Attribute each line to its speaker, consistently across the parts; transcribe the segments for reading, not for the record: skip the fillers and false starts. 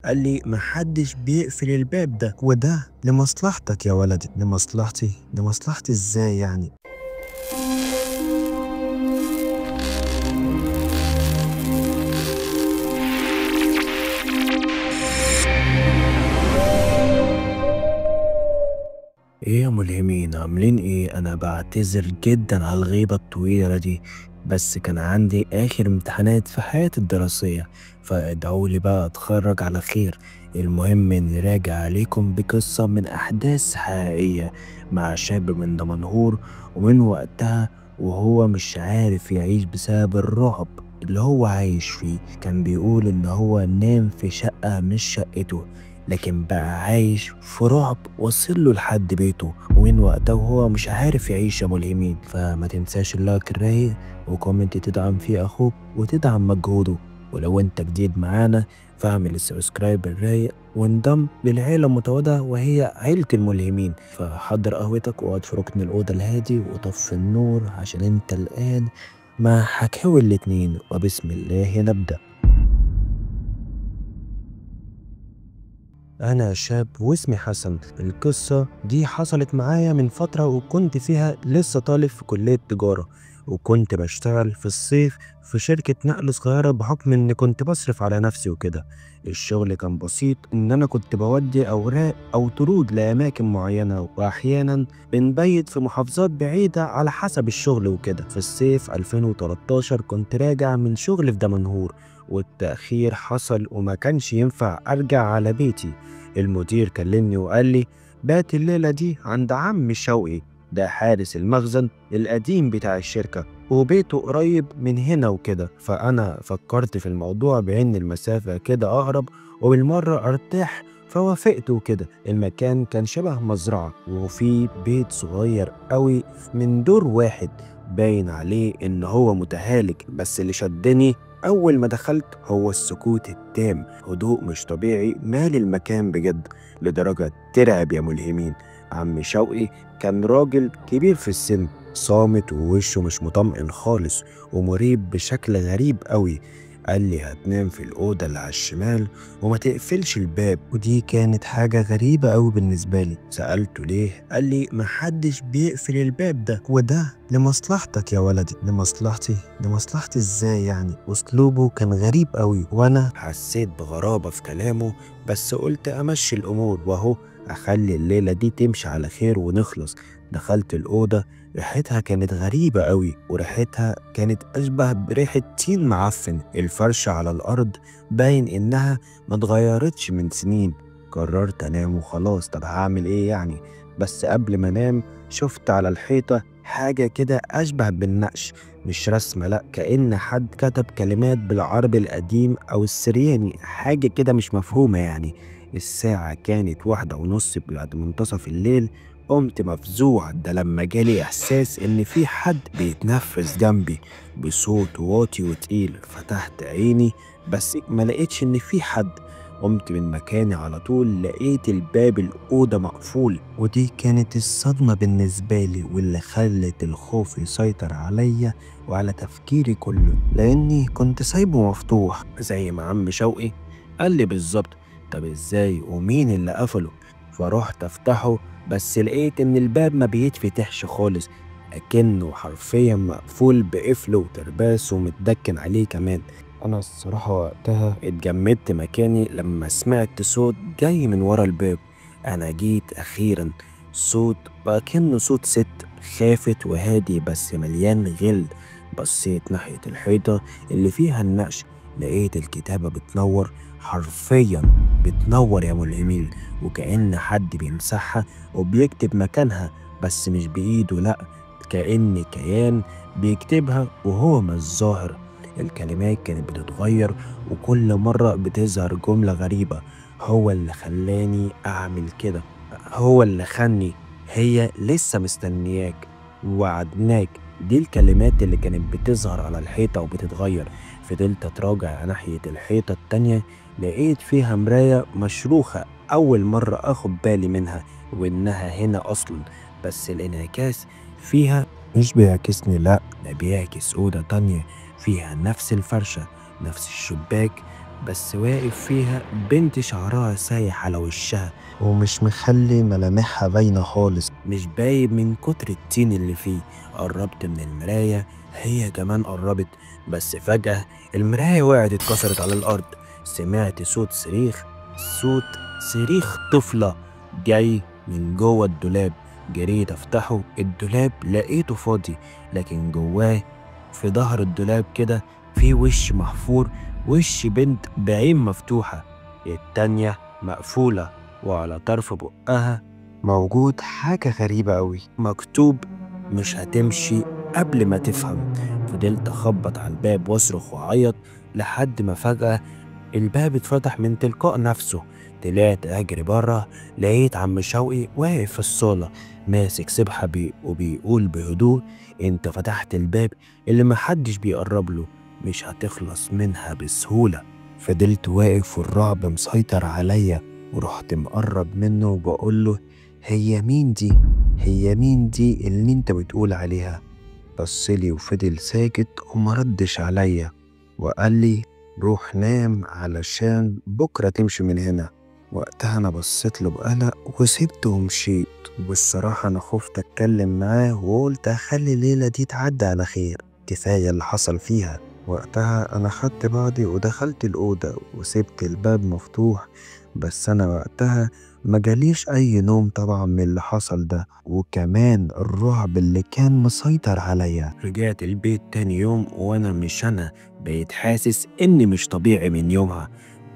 Speaker 1: قال لي محدش بيقفل الباب ده، وده لمصلحتك يا ولدي. لمصلحتي؟ لمصلحتي ازاي يعني؟ ايه يا ملهمين، عاملين ايه؟ انا بعتذر جدا على الغيبة الطويلة دي، بس كان عندي اخر امتحانات في حياتي الدراسية، فادعولي بقى اتخرج على خير. المهم اني راجع عليكم بقصة من احداث حقيقية مع شاب من دمنهور، ومن وقتها وهو مش عارف يعيش بسبب الرعب اللي هو عايش فيه. كان بيقول ان هو نام في شقة مش شقته، لكن بقى عايش في رعب وصل له لحد بيته، ومن وقتها وهو مش عارف يعيش يا ملهمين. فما تنساش اللايك الرايق وكومنت تدعم فيه اخوك وتدعم مجهوده، ولو انت جديد معانا فاعمل السبسكرايب الرايق وانضم للعيلة المتواضعة وهي عيلة الملهمين. فحضر قهوتك واقعد في ركن الأوضة الهادي وطفي النور عشان انت الآن مع حكاوي الاتنين، وبسم الله نبدأ. أنا شاب واسمي حسن. القصة دي حصلت معايا من فترة وكنت فيها لسه طالب في كلية تجارة، وكنت بشتغل في الصيف في شركة نقل صغيرة بحكم إني كنت بصرف على نفسي وكده. الشغل كان بسيط، إن أنا كنت بودي أوراق أو طرود لأماكن معينة، وأحيانا بنبيت في محافظات بعيدة على حسب الشغل وكده. في الصيف 2013 كنت راجع من شغل في دمنهور، والتأخير حصل وما كانش ينفع أرجع على بيتي. المدير كلمني وقال لي بات الليلة دي عند عم شوقي، ده حارس المخزن القديم بتاع الشركة وبيته قريب من هنا وكده. فأنا فكرت في الموضوع بأن المسافة كده أقرب وبالمرة أرتاح، فوافقت وكده. المكان كان شبه مزرعة وفي بيت صغير قوي من دور واحد، باين عليه إن هو متهالك، بس اللي شدني أول ما دخلت هو السكوت التام. هدوء مش طبيعي مال المكان بجد لدرجة ترعب يا ملهمين. عم شوقي كان راجل كبير في السن، صامت ووشه مش مطمئن خالص ومريب بشكل غريب قوي. قال لي هتنام في الأوضة اللي على الشمال وما تقفلش الباب، ودي كانت حاجة غريبة قوي بالنسبة لي. سألته ليه؟ قال لي محدش بيقفل الباب ده، وده لمصلحتك يا ولدي. لمصلحتي؟ لمصلحتي ازاي يعني؟ اسلوبه كان غريب قوي، وانا حسيت بغرابة في كلامه، بس قلت امشي الامور واهو اخلي الليلة دي تمشي على خير ونخلص. دخلت الأوضة، ريحتها كانت غريبة قوي، وريحتها كانت أشبه بريحة طين معفن. الفرشة على الأرض باين إنها ما اتغيرتش من سنين. قررت أنام وخلاص، طب هعمل إيه يعني؟ بس قبل ما أنام شفت على الحيطة حاجة كده أشبه بالنقش، مش رسمة لأ، كأن حد كتب كلمات بالعربي القديم أو السرياني، حاجة كده مش مفهومة يعني. الساعة كانت 1:30 بعد منتصف الليل. قمت مفزوع، ده لما جالي إحساس إن في حد بيتنفس جنبي بصوت واطي وتقيل. فتحت عيني بس ما لقيتش إن في حد. قمت من مكاني على طول، لقيت الباب الأوضة مقفول، ودي كانت الصدمة بالنسبة لي واللي خلت الخوف يسيطر عليا وعلى تفكيري كله، لأني كنت سايبه مفتوح زي ما عم شوقي قال لي بالظبط. طب إزاي ومين اللي قفله؟ فرحت أفتحه، بس لقيت إن الباب ما بيتفتحش خالص، أكنه حرفيا مقفول بقفل وترباس ومتدكن عليه كمان. أنا الصراحة وقتها اتجمدت مكاني لما سمعت صوت جاي من ورا الباب. أنا جيت أخيرا، صوت بقى كأنه صوت ست، خافت وهادي بس مليان غل. بصيت ناحية الحيطة اللي فيها النقش، لقيت الكتابة بتنور، حرفيا بتنور يا ملهمين، وكأن حد بيمسحها وبيكتب مكانها، بس مش بإيده لأ، كأن كيان بيكتبها وهو مش ظاهر. الكلمات كانت بتتغير وكل مرة بتظهر جملة غريبة: هو اللي خلاني أعمل كده، هو اللي خاني، هي لسه مستنياك، وعدناك. دي الكلمات اللي كانت بتظهر على الحيطة وبتتغير. فضلت أتراجع ناحية الحيطة التانية، لقيت فيها مراية مشروخة، أول مرة أخد بالي منها وإنها هنا أصلا، بس الانعكاس فيها مش بيعكسني لأ، ده بيعكس أوضة تانية فيها نفس الفرشة، نفس الشباك، بس واقف فيها بنت شعرها سايح على وشها ومش مخلي ملامحها باينة خالص، مش باين من كتر الطين اللي فيه. قربت من المراية، هي كمان قربت، بس فجأة المراية وقعت اتكسرت على الأرض. سمعت صوت صريخ طفلة جاي من جوه الدولاب. جريت افتحه، الدولاب لقيته فاضي، لكن جواه في ظهر الدولاب كده في وش محفور، وش بنت بعين مفتوحة، التانية مقفولة، وعلى طرف بقها موجود حاجة غريبة أوي، مكتوب مش هتمشي قبل ما تفهم. فضلت أخبط على الباب واصرخ وأعيط لحد ما فجأة الباب اتفتح من تلقاء نفسه. طلعت أجري بره، لقيت عم شوقي واقف في الصالة ماسك سبحة وبيقول بهدوء: انت فتحت الباب اللي محدش بيقرب له، مش هتخلص منها بسهولة. فضلت واقف والرعب مسيطر عليا، ورحت مقرب منه وبقول له: هي مين دي؟ هي مين دي اللي انت بتقول عليها؟ بصلي وفضل ساكت ومردش عليا، وقال لي: روح نام علشان بكرة تمشي من هنا. وقتها أنا بصيت له بقلق وسبته ومشيت، والصراحة أنا خفت أتكلم معاه وقلت أخلي الليلة دي تعدي على خير، كفاية اللي حصل فيها. وقتها أنا خدت بعضي ودخلت الأوضة وسبت الباب مفتوح، بس أنا وقتها مجاليش أي نوم طبعا من اللي حصل ده، وكمان الرعب اللي كان مسيطر عليا. رجعت البيت تاني يوم وأنا مش أنا، بقيت حاسس إني مش طبيعي من يومها،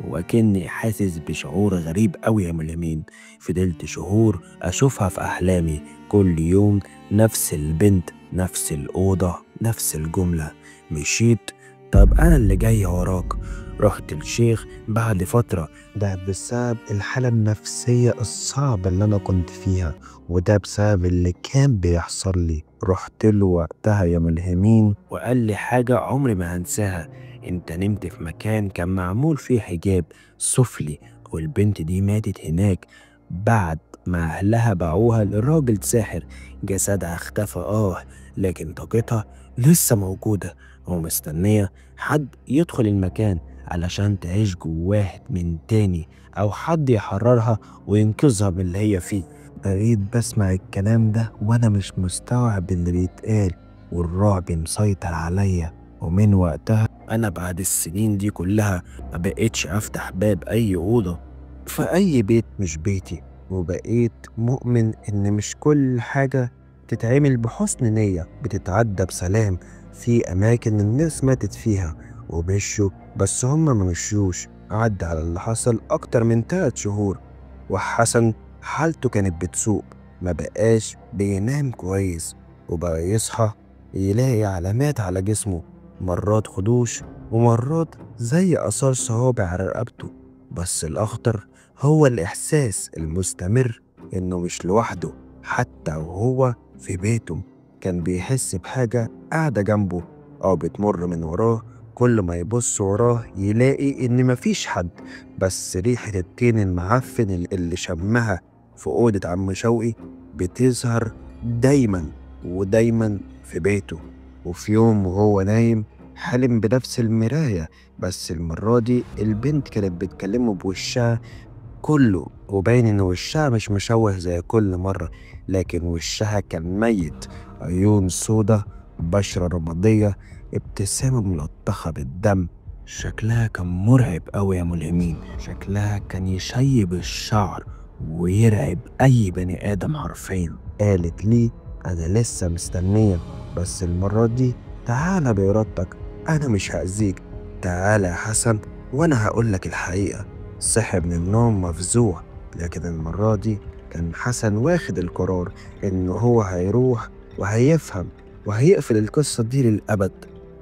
Speaker 1: وكأني حاسس بشعور غريب أوي يا ملامين. فضلت شهور أشوفها في أحلامي كل يوم، نفس البنت، نفس الأوضة، نفس الجملة. مشيت، طب أنا اللي جاي وراك. رحت الشيخ بعد فترة، ده بسبب الحالة النفسية الصعبة اللي أنا كنت فيها، وده بسبب اللي كان بيحصل لي. رحت له وقتها يا ملهمين وقال لي حاجة عمري ما هنساها: انت نمت في مكان كان معمول فيه حجاب سفلي، والبنت دي ماتت هناك بعد ما أهلها باعوها لراجل ساحر. جسدها اختفى لكن طاقتها لسه موجودة ومستنية حد يدخل المكان علشان تعيش جواه من تاني، أو حد يحررها وينقذها من اللي هي فيه. بقيت بسمع الكلام ده وأنا مش مستوعب اللي بيتقال، والرعب مسيطر عليا. ومن وقتها أنا بعد السنين دي كلها ما بقيتش أفتح باب أي أوضة في أي بيت مش بيتي، وبقيت مؤمن إن مش كل حاجة تتعمل بحسن نية بتتعدى بسلام. في أماكن الناس ماتت فيها ومشوا، بس هما ما مشيوش. عدى على اللي حصل أكتر من 3 شهور، وحسن حالته كانت بتسوء، ما بقاش بينام كويس، وبقى يصحى يلاقي علامات على جسمه، مرات خدوش ومرات زي آثار صوابع على رقبته. بس الأخطر هو الإحساس المستمر إنه مش لوحده، حتى وهو في بيته كان بيحس بحاجة قاعدة جنبه أو بتمر من وراه. كل ما يبص وراه يلاقي إن مفيش حد، بس ريحة الطين المعفن اللي شمها في أوضة عم شوقي بتظهر دايما ودايما في بيته. وفي يوم وهو نايم حلم بنفس المراية، بس المرة دي البنت كانت بتكلمه بوشها كله، وباين إن وشها مش مشوه زي كل مرة، لكن وشها كان ميت، عيون سودا، بشرة رمادية، ابتسامة ملطخة بالدم. شكلها كان مرعب أوي يا ملهمين، شكلها كان يشيب الشعر ويرعب أي بني آدم حرفيا. قالت لي: أنا لسه مستنية، بس المرة دي تعالى بإرادتك، أنا مش هأذيك. تعالى يا حسن وأنا هقولك الحقيقة. صحي من النوم مفزوع، لكن المرة دي كان حسن واخد القرار إنه هو هيروح وهيفهم وهيقفل القصة دي للأبد.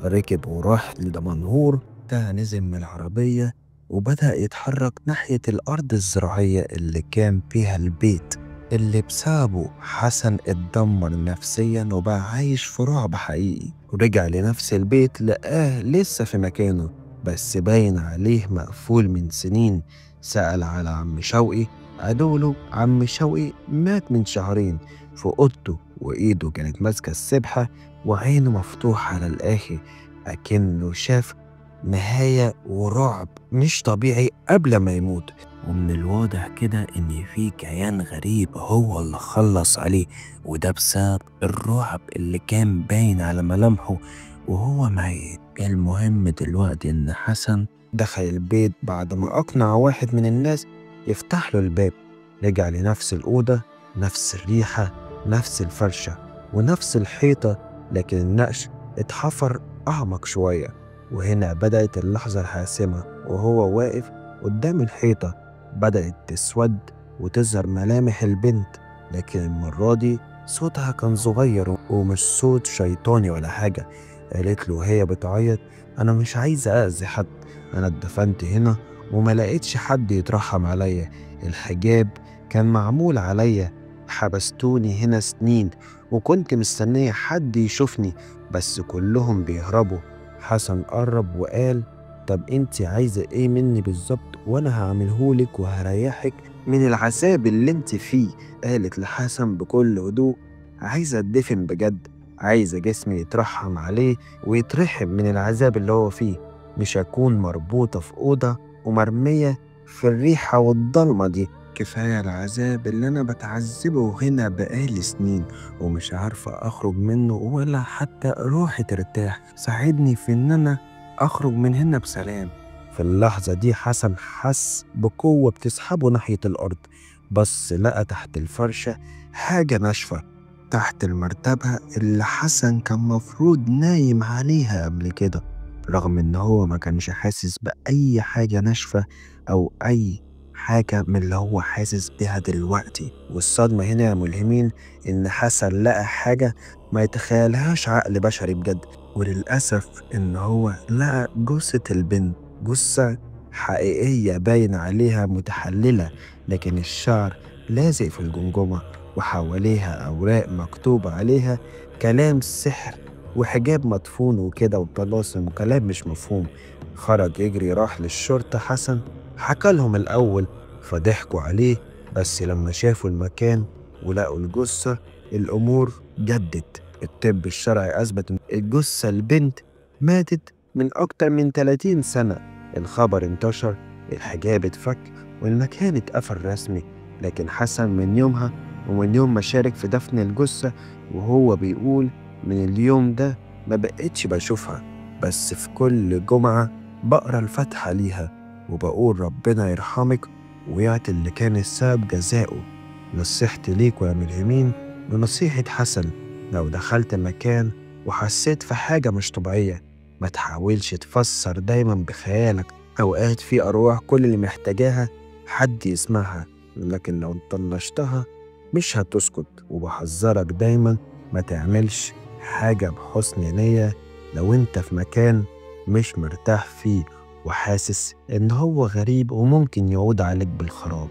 Speaker 1: ركب وراح لدمنهور، ده نزل من العربية وبدأ يتحرك ناحية الأرض الزراعية اللي كان فيها البيت، اللي بسببه حسن اتدمر نفسيا وبقى عايش في رعب حقيقي. ورجع لنفس البيت لقاه لسه في مكانه، بس باين عليه مقفول من سنين. سأل على عم شوقي، قالوله عم شوقي مات من شهرين في أوضته، وإيده كانت ماسكة السبحة وعينه مفتوحة على الآخر، أكنه شاف نهاية ورعب مش طبيعي قبل ما يموت. ومن الواضح كده إن في كيان غريب هو اللي خلص عليه، وده بسبب الرعب اللي كان باين على ملامحه وهو ميت. المهم دلوقتي إن حسن دخل البيت بعد ما أقنع واحد من الناس يفتح له الباب. رجع لنفس الأوضة، نفس الريحة، نفس الفرشة ونفس الحيطة، لكن النقش اتحفر أعمق شوية. وهنا بدأت اللحظة الحاسمة، وهو واقف قدام الحيطة بدأت تسود وتظهر ملامح البنت، لكن المرة دي صوتها كان صغير ومش صوت شيطاني ولا حاجة. قالت له وهي بتعيط: أنا مش عايزة أذي حد، أنا اتدفنت هنا وما لقيتش حد يترحم عليا. الحجاب كان معمول عليا، حبستوني هنا سنين وكنت مستنية حد يشوفني بس كلهم بيهربوا. حسن قرب وقال: طب انت عايزة ايه مني بالظبط وانا هعملهولك وهريحك من العذاب اللي انت فيه. قالت لحسن بكل هدوء: عايزة اتدفن بجد، عايزة جسمي يترحم عليه ويترحم من العذاب اللي هو فيه، مش هكون مربوطة في أوضة ومرمية في الريحة والضلمة دي. كفاية العذاب اللي أنا بتعذبه هنا بقالي سنين ومش عارفة أخرج منه ولا حتى روحي ترتاح. ساعدني في إن أنا أخرج من هنا بسلام. في اللحظة دي حسن حس بقوة بتسحبه ناحية الأرض، بس لقى تحت الفرشة حاجة ناشفة، تحت المرتبة اللي حسن كان مفروض نايم عليها قبل كده، رغم إن هو ما كانش حاسس بأي حاجة ناشفة أو أي حاجة من اللي هو حاسس بيها دلوقتي. والصدمة هنا يا ملهمين إن حسن لقى حاجة ما يتخيلهاش عقل بشري بجد. وللأسف إن هو لقى جثة البنت، جثة حقيقية باين عليها متحللة، لكن الشعر لازق في الجمجمة وحواليها أوراق مكتوب عليها كلام سحر وحجاب مدفون وكده وطلاسم وكلام مش مفهوم. خرج يجري راح للشرطة. حسن حكى لهم الأول فضحكوا عليه، بس لما شافوا المكان ولقوا الجثة الأمور جدت. الطب الشرعي أثبت إن الجثة البنت ماتت من أكتر من 30 سنة. الخبر انتشر، الحجاب اتفك والمكان اتقفل رسمي. لكن حسن من يومها ومن يوم ما شارك في دفن الجثة وهو بيقول: من اليوم ده ما بقتش بشوفها، بس في كل جمعة بقرا الفاتحة ليها وبقول ربنا يرحمك ويعطي اللي كان السبب جزاؤه. نصيحتي ليكوا يا ملهمين بنصيحة حسن: لو دخلت مكان وحسيت في حاجة مش طبيعية ما تحاولش تفسر دايما بخيالك. أوقات في أرواح كل اللي محتاجاها حد يسمعها، لكن لو طنشتها مش هتسكت. وبحذرك دايما ما تعملش حاجة بحسن نية لو انت في مكان مش مرتاح فيه وحاسس ان هو غريب وممكن يعود عليك بالخراب.